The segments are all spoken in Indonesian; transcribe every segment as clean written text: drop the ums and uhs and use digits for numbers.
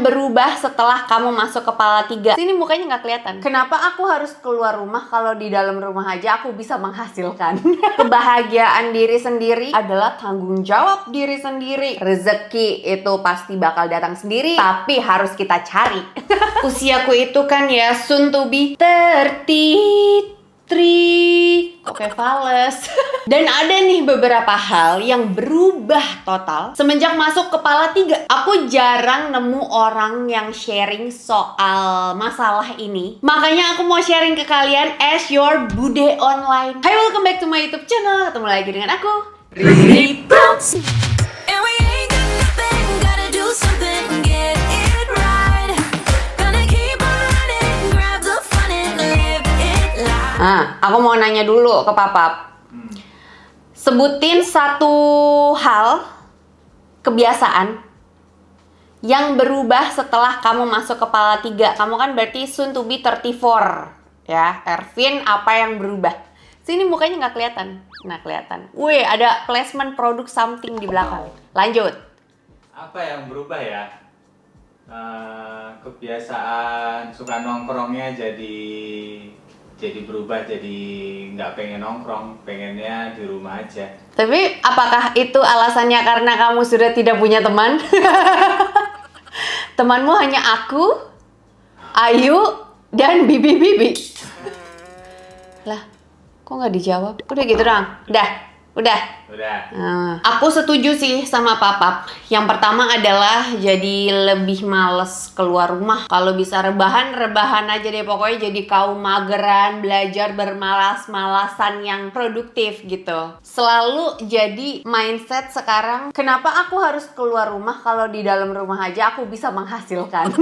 yang berubah setelah kamu masuk kepala 3. Sini mukanya nggak kelihatan. Kenapa aku harus keluar rumah kalau di dalam rumah aja aku bisa menghasilkan? Kebahagiaan diri sendiri adalah tanggung jawab diri sendiri. Rezeki itu pasti bakal datang sendiri, tapi harus kita cari. Usiaku itu kan ya soon to be 33. Oke, fales. Dan ada nih beberapa hal yang berubah total semenjak masuk kepala 3. Aku jarang nemu orang yang sharing soal masalah ini. Makanya aku mau sharing ke kalian as your Bude Online. Hai, welcome back to my YouTube channel. Ketemu lagi dengan aku, Riri Talks. Aku mau nanya dulu ke Papap. Sebutin satu hal, kebiasaan yang berubah setelah kamu masuk kepala 3. Kamu kan berarti soon to be 34. Ya, Ervin, apa yang berubah? Sini mukanya nggak kelihatan. Nah, kelihatan. Wih, ada placement produk something di belakang. Lanjut. Apa yang berubah ya? Kebiasaan suka nongkrongnya jadi berubah, jadi nggak pengen nongkrong, pengennya di rumah aja. Tapi apakah itu alasannya karena kamu sudah tidak punya teman? Temanmu hanya aku, Ayu, dan Bibi. Lah, kok nggak dijawab? Udah gitu dong? Udah. Aku setuju sih sama Papap. Yang pertama adalah jadi lebih males keluar rumah. Kalau bisa rebahan aja deh. Pokoknya jadi kaum mageran, belajar bermalas-malasan yang produktif gitu. Selalu jadi mindset sekarang, kenapa aku harus keluar rumah kalau di dalam rumah aja aku bisa menghasilkan?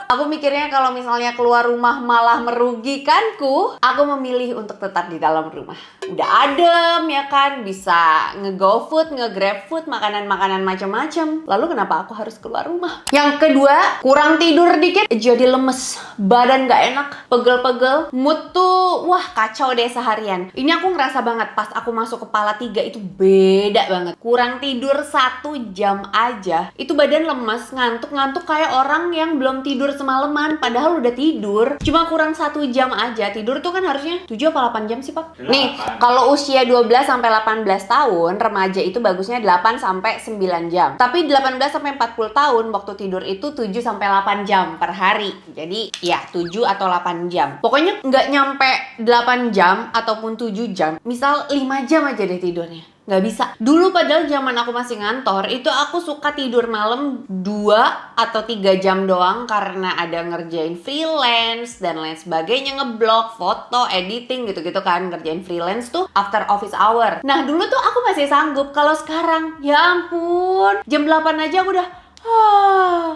Aku mikirnya kalau misalnya keluar rumah malah merugikanku, aku memilih untuk tetap di dalam rumah. Udah adem ya kan, bisa nge-GoFood, nge-GrabFood, makanan-makanan macam-macam. Lalu kenapa aku harus keluar rumah? Yang kedua, kurang tidur dikit jadi lemes, badan gak enak, pegel-pegel, mood tuh wah kacau deh seharian. Ini aku ngerasa banget pas aku masuk kepala 3 itu beda banget. Kurang tidur 1 jam aja, itu badan lemes, ngantuk-ngantuk kayak orang yang belum tidur semalaman, padahal udah tidur. Cuma kurang 1 jam aja. Tidur tuh kan harusnya 7 apa 8 jam sih, Pak? 8. Nih, kalau usia 12 sampai 18 tahun, remaja itu bagusnya 8 sampai 9 jam. Tapi 18 sampai 40 tahun waktu tidur itu 7 sampai 8 jam per hari. Jadi, ya 7 atau 8 jam. Pokoknya nggak nyampe 8 jam ataupun 7 jam. Misal 5 jam aja deh tidurnya. Nggak bisa. Dulu padahal zaman aku masih ngantor, itu aku suka tidur malam 2 atau 3 jam doang karena ada ngerjain freelance dan lain sebagainya, ngeblog, foto, editing gitu-gitu kan. Ngerjain freelance tuh after office hour. Nah, dulu tuh aku masih sanggup. Kalau sekarang, ya ampun, jam 8 aja aku udah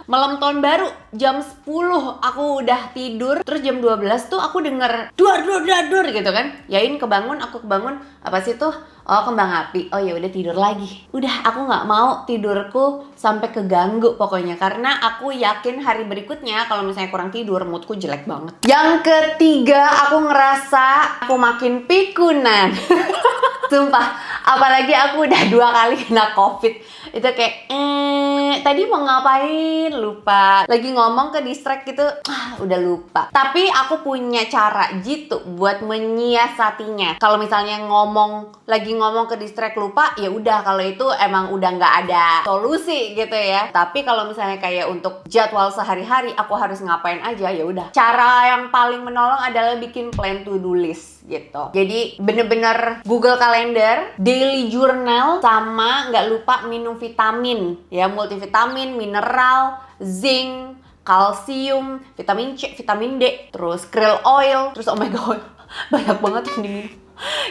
malam tahun baru jam 10 aku udah tidur. Terus jam 12 tuh aku denger dur gitu kan. Yain aku kebangun. Apa sih tuh? Oh, kembang api. Oh ya udah tidur lagi. Udah, aku nggak mau tidurku sampai keganggu pokoknya, karena aku yakin hari berikutnya kalau misalnya kurang tidur moodku jelek banget. Yang ketiga, aku ngerasa aku makin pikunan. Sumpah, apalagi aku udah 2 kali kena COVID. Itu kayak tadi mau ngapain lupa, lagi ngomong ke distract gitu, udah lupa. Tapi aku punya cara gitu buat menyiasatinya. Kalau misalnya lagi ngomong ke distract lupa, ya udah, kalau itu emang udah nggak ada solusi gitu ya. Tapi kalau misalnya kayak untuk jadwal sehari-hari aku harus ngapain aja, ya udah. Cara yang paling menolong adalah bikin plan to do list gitu. Jadi bener-bener Google Calendar, daily journal, sama nggak lupa minum vitamin ya, multivitamin, mineral, zinc, kalsium, vitamin C, vitamin D, terus krill oil, terus omega oil. Banyak banget yang diminum.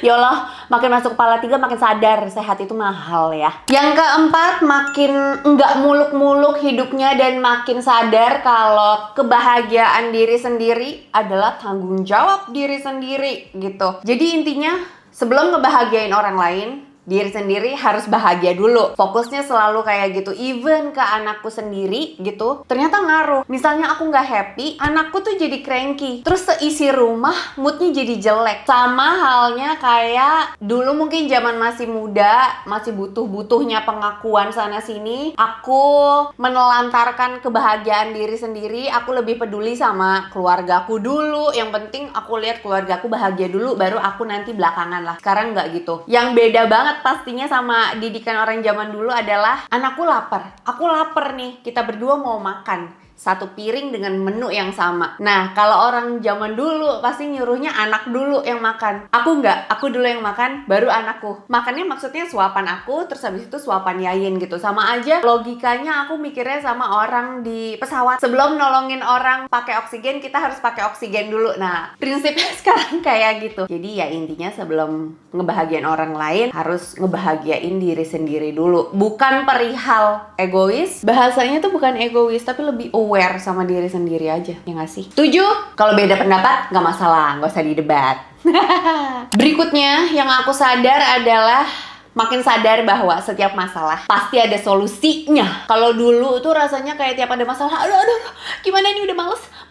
Ya Allah, makin masuk kepala 3 makin sadar sehat itu mahal ya. Yang keempat, makin nggak muluk-muluk hidupnya dan makin sadar kalau kebahagiaan diri sendiri adalah tanggung jawab diri sendiri gitu. Jadi intinya, sebelum ngebahagiain orang lain, diri sendiri harus bahagia dulu. Fokusnya selalu kayak gitu. Even ke anakku sendiri gitu, ternyata ngaruh. Misalnya aku nggak happy, anakku tuh jadi cranky. Terus seisi rumah moodnya jadi jelek. Sama halnya kayak dulu mungkin zaman masih muda, masih butuh-butuhnya pengakuan sana sini. Aku menelantarkan kebahagiaan diri sendiri. Aku lebih peduli sama keluargaku dulu. Yang penting aku lihat keluargaku bahagia dulu, baru aku nanti belakangan lah. Sekarang nggak gitu. Yang beda banget pastinya sama didikan orang zaman dulu adalah anakku lapar. Aku lapar nih, kita berdua mau makan. Satu piring dengan menu yang sama. Nah, kalau orang zaman dulu pasti nyuruhnya anak dulu yang makan. Aku enggak, aku dulu yang makan, baru anakku. Makannya maksudnya suapan aku, terus habis itu suapan Yayin gitu. Sama aja logikanya aku mikirnya sama orang di pesawat. Sebelum nolongin orang pakai oksigen, kita harus pakai oksigen dulu. Nah, prinsipnya sekarang kayak gitu. Jadi ya intinya sebelum ngebahagiain orang lain, harus ngebahagiain diri sendiri dulu. Bukan perihal egois, bahasanya tuh bukan egois, tapi lebih aware sama diri sendiri aja, ya nggak sih? 7. Kalau beda pendapat, nggak masalah, nggak usah didebat. Berikutnya yang aku sadar adalah makin sadar bahwa setiap masalah pasti ada solusinya. Kalau dulu tuh rasanya kayak tiap ada masalah, aduh, gimana ini udah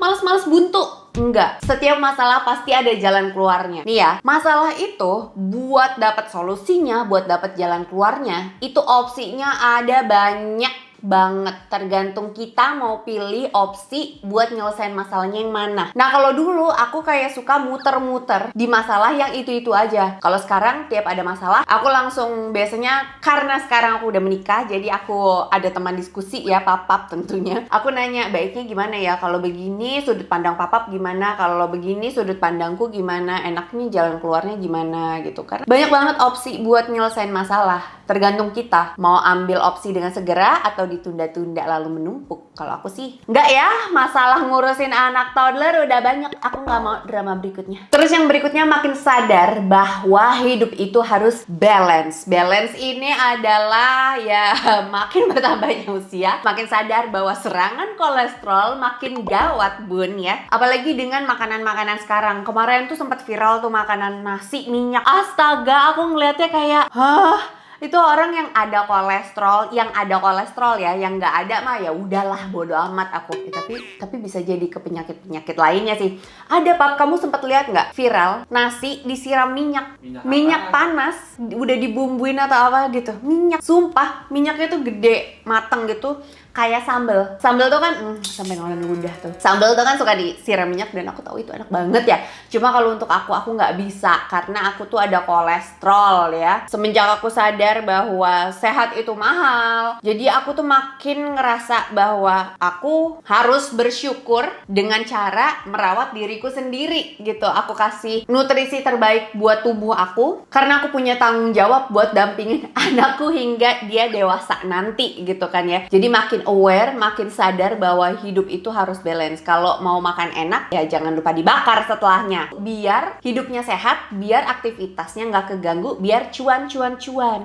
males buntu. Enggak, setiap masalah pasti ada jalan keluarnya. Nih ya, masalah itu buat dapat solusinya, buat dapat jalan keluarnya, itu opsinya ada banyak banget. Tergantung kita mau pilih opsi buat nyelesain masalahnya yang mana. Nah, kalau dulu aku kayak suka muter-muter di masalah yang itu-itu aja. Kalau sekarang tiap ada masalah, aku langsung biasanya, karena sekarang aku udah menikah, jadi aku ada teman diskusi ya, papap tentunya. Aku nanya, baiknya gimana ya? Kalau begini sudut pandang papap gimana? Kalau begini sudut pandangku gimana? Enaknya jalan keluarnya gimana gitu. Karena banyak banget opsi buat nyelesain masalah. Tergantung kita mau ambil opsi dengan segera atau ditunda-tunda lalu menumpuk. Kalau aku sih enggak ya, masalah ngurusin anak toddler udah banyak. Aku nggak mau drama berikutnya. Terus yang berikutnya makin sadar bahwa hidup itu harus balance. Balance ini adalah ya makin bertambahnya usia, makin sadar bahwa serangan kolesterol makin gawat bun ya. Apalagi dengan makanan-makanan sekarang. Kemarin tuh sempat viral tuh makanan nasi minyak. Astaga, aku ngeliatnya kayak itu orang yang ada kolesterol ya, yang nggak ada mah ya udahlah bodo amat aku. Tapi bisa jadi ke penyakit lainnya sih. Ada Pap, kamu sempat lihat nggak viral nasi disiram minyak panas, udah dibumbuin atau apa gitu, minyak, sumpah minyaknya tuh gede, mateng gitu. Kayak sambal tuh kan sampai nolong ludah tuh. Sambal tuh kan suka disiram minyak dan aku tahu itu enak banget ya. Cuma kalau untuk aku nggak bisa karena aku tuh ada kolesterol ya. Semenjak aku sadar bahwa sehat itu mahal, jadi aku tuh makin ngerasa bahwa aku harus bersyukur dengan cara merawat diriku sendiri gitu. Aku kasih nutrisi terbaik buat tubuh aku karena aku punya tanggung jawab buat dampingin anakku hingga dia dewasa nanti gitu kan ya. Jadi makin aware, makin sadar bahwa hidup itu harus balance. Kalau mau makan enak, ya jangan lupa dibakar setelahnya. Biar hidupnya sehat, biar aktivitasnya nggak keganggu, biar cuan.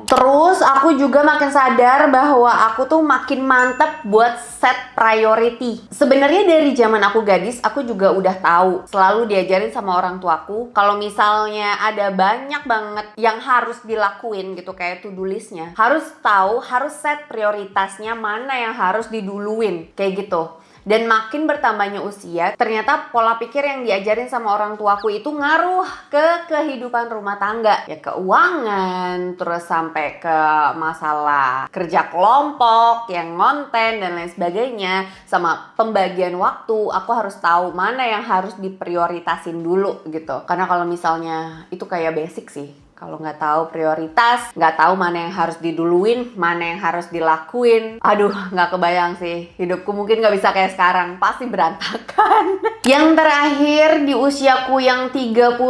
Terus aku juga makin sadar bahwa aku tuh makin mantep buat set priority. Sebenarnya dari zaman aku gadis, aku juga udah tahu. Selalu diajarin sama orang tuaku, kalau misalnya ada banyak banget yang harus dilakuin gitu, kayak to-do listnya, harus tahu, harus set prioritasnya mana yang harus diduluin, kayak gitu. Dan makin bertambahnya usia, ternyata pola pikir yang diajarin sama orang tuaku itu ngaruh ke kehidupan rumah tangga. Ya keuangan, terus sampai ke masalah kerja kelompok, yang ngonten dan lain sebagainya. Sama pembagian waktu, aku harus tahu mana yang harus diprioritasin dulu gitu. Karena kalau misalnya itu kayak basic sih. Kalau nggak tahu prioritas, nggak tahu mana yang harus diduluin, mana yang harus dilakuin. Aduh, nggak kebayang sih. Hidupku mungkin nggak bisa kayak sekarang. Pasti berantakan. Yang terakhir, di usiaku yang 30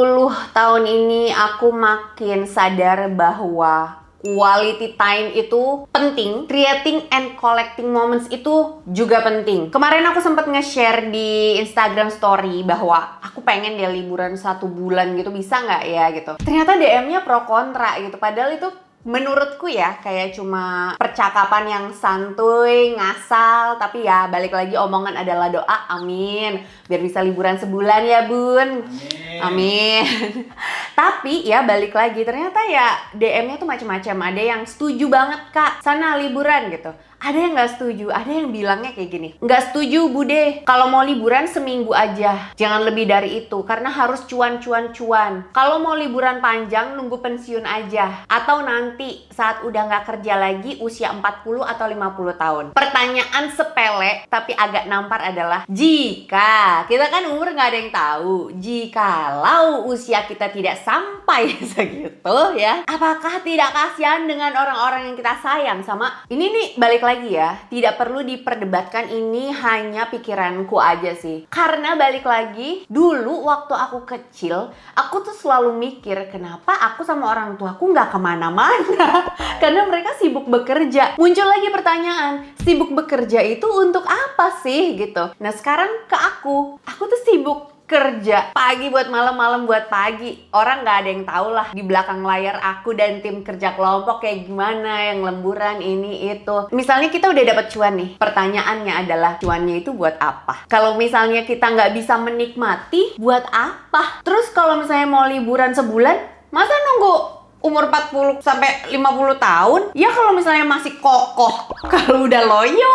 tahun ini, aku makin sadar bahwa quality time itu penting, creating and collecting moments itu juga penting. Kemarin aku sempat nge-share di Instagram story bahwa aku pengen dia liburan 1 bulan gitu, bisa nggak ya gitu. Ternyata DM-nya pro kontra gitu, padahal itu menurutku ya kayak cuma percakapan yang santuy, ngasal, tapi ya balik lagi omongan adalah doa, amin. Biar bisa liburan sebulan ya bun. Amin. Tapi ya balik lagi, ternyata ya DM-nya tuh macam-macam. Ada yang setuju banget Kak, sana liburan gitu. Ada yang nggak setuju, ada yang bilangnya kayak gini, nggak setuju Bude, kalau mau liburan seminggu aja, jangan lebih dari itu, karena harus cuan-cuan-cuan. Kalau mau liburan panjang, nunggu pensiun aja, atau nanti saat udah nggak kerja lagi, usia 40 atau 50 tahun. Pertanyaan sepele, tapi agak nampar adalah, jika, kita kan umur nggak ada yang tahu, jikalau usia kita tidak sampai segitu ya, apakah tidak kasihan dengan orang-orang yang kita sayang sama, ini nih balik lagi ya, tidak perlu diperdebatkan, ini hanya pikiranku aja sih. Karena balik lagi, dulu waktu aku kecil, aku tuh selalu mikir kenapa aku sama orang tuaku nggak kemana-mana. Karena mereka sibuk bekerja. Muncul lagi pertanyaan, sibuk bekerja itu untuk apa sih gitu. Nah sekarang ke aku tuh sibuk kerja pagi buat malam buat pagi. Orang nggak ada yang tahu lah di belakang layar aku dan tim kerja kelompok kayak gimana, yang lemburan ini itu. Misalnya kita udah dapat cuan nih, pertanyaannya adalah cuannya itu buat apa? Kalau misalnya kita nggak bisa menikmati, buat apa? Terus kalau misalnya mau liburan sebulan, masa nunggu umur 40 sampai 50 tahun? Ya kalau misalnya masih kokoh, kalau udah loyo,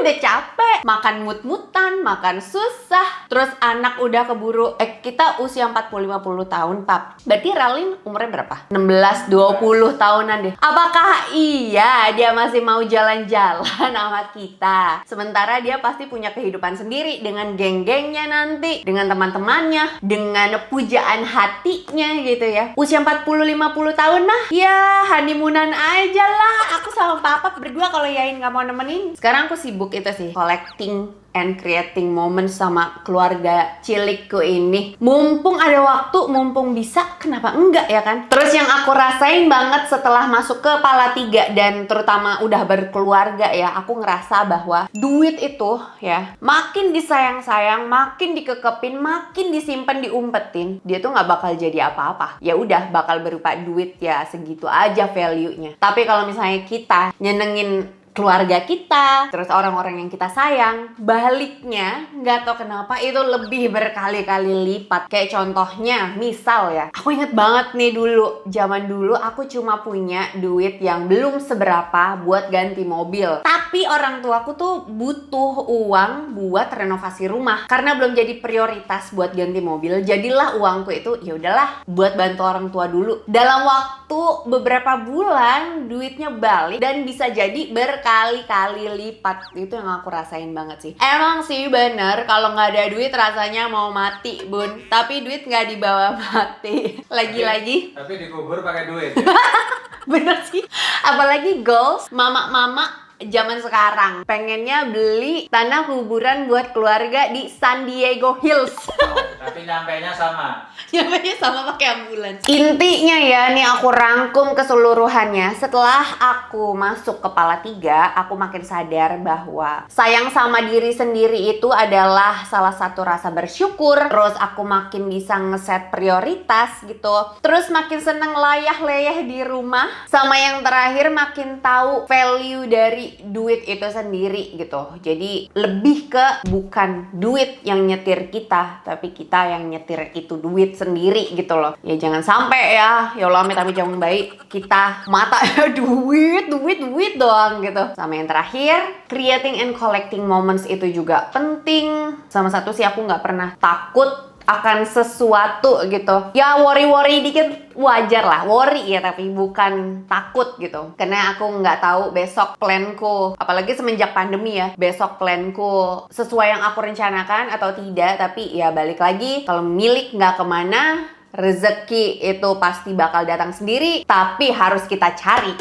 udah capek, makan mut-mutan, makan susah, terus anak udah keburu, kita usia 40-50 tahun, Pap. Berarti Ralin umurnya berapa? 16-20 tahunan deh. Apakah iya dia masih mau jalan-jalan sama kita? Sementara dia pasti punya kehidupan sendiri dengan geng-gengnya nanti, dengan teman-temannya, dengan pujaan hatinya gitu ya. Usia 40-50 tahun mah ya honeymoonan aja lah. Aku sama papa berdua kalau Yain gak mau nemenin. Sekarang aku sibuk itu sih, collecting and creating moments sama keluarga cilikku ini. Mumpung ada waktu, mumpung bisa, kenapa enggak ya kan? Terus yang aku rasain banget setelah masuk ke Pala 3 dan terutama udah berkeluarga ya, aku ngerasa bahwa duit itu ya makin disayang-sayang, makin dikekepin, makin disimpan, diumpetin, dia tuh nggak bakal jadi apa-apa. Ya udah bakal berupa duit ya segitu aja value-nya. Tapi kalau misalnya kita nyenengin keluarga kita, terus orang-orang yang kita sayang, baliknya nggak tahu kenapa itu lebih berkali-kali lipat. Kayak contohnya, misal ya, aku inget banget nih dulu, zaman dulu aku cuma punya duit yang belum seberapa buat ganti mobil. Tapi orang tuaku tuh butuh uang buat renovasi rumah karena belum jadi prioritas buat ganti mobil. Jadilah uangku itu ya udahlah buat bantu orang tua dulu. Dalam waktu beberapa bulan duitnya balik dan bisa jadi berkali-kali lipat. Itu yang aku rasain banget sih. Emang sih bener kalau nggak ada duit rasanya mau mati bun, tapi duit nggak dibawa mati. Lagi-lagi tapi dikubur pakai duit ya? bener sih. Apalagi goals mama-mama zaman sekarang pengennya beli tanah kuburan buat keluarga di San Diego Hills. Tapi nyampainya sama. Nyampainya sama pakai ambulans. Intinya ya, nih aku rangkum keseluruhannya. Setelah aku masuk ke Pala 3, aku makin sadar bahwa sayang sama diri sendiri itu adalah salah satu rasa bersyukur. Terus aku makin bisa ngeset prioritas gitu. Terus makin seneng layah-leyeh di rumah. Sama yang terakhir makin tahu value dari duit itu sendiri gitu. Jadi lebih ke bukan duit yang nyetir kita, tapi kita yang nyetir itu duit sendiri gitu loh. Ya jangan sampai ya Allah amit-amit jangan baik kita mata duit doang gitu. Sama yang terakhir, creating and collecting moments itu juga penting. Sama satu sih, aku nggak pernah takut akan sesuatu gitu. Ya worry dikit wajar lah, worry ya, tapi bukan takut gitu. Karena aku nggak tahu besok planku, apalagi semenjak pandemi ya, besok planku sesuai yang aku rencanakan atau tidak. Tapi ya balik lagi, kalau milik nggak kemana, rezeki itu pasti bakal datang sendiri, tapi harus kita cari.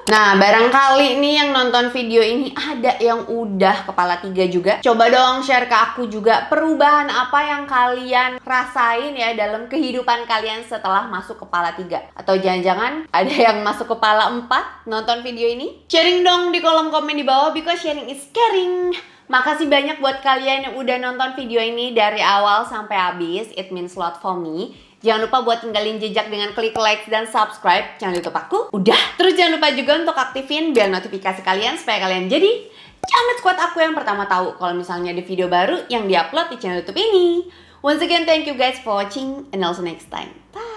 Nah, barangkali nih yang nonton video ini ada yang udah ke Pala 3 juga. Coba dong share ke aku juga perubahan apa yang kalian rasain ya dalam kehidupan kalian setelah masuk ke Pala 3. Atau jangan-jangan ada yang masuk ke Pala 4 nonton video ini? Sharing dong di kolom komen di bawah, because sharing is caring. Makasih banyak buat kalian yang udah nonton video ini dari awal sampai habis. It means a lot for me. Jangan lupa buat tinggalin jejak dengan klik like dan subscribe channel YouTube aku. Udah. Terus jangan lupa juga untuk aktifin bel notifikasi kalian supaya kalian jadi jamet squad aku yang pertama tahu kalau misalnya ada video baru yang diupload di channel YouTube ini. Once again, thank you guys for watching and also next time. Bye.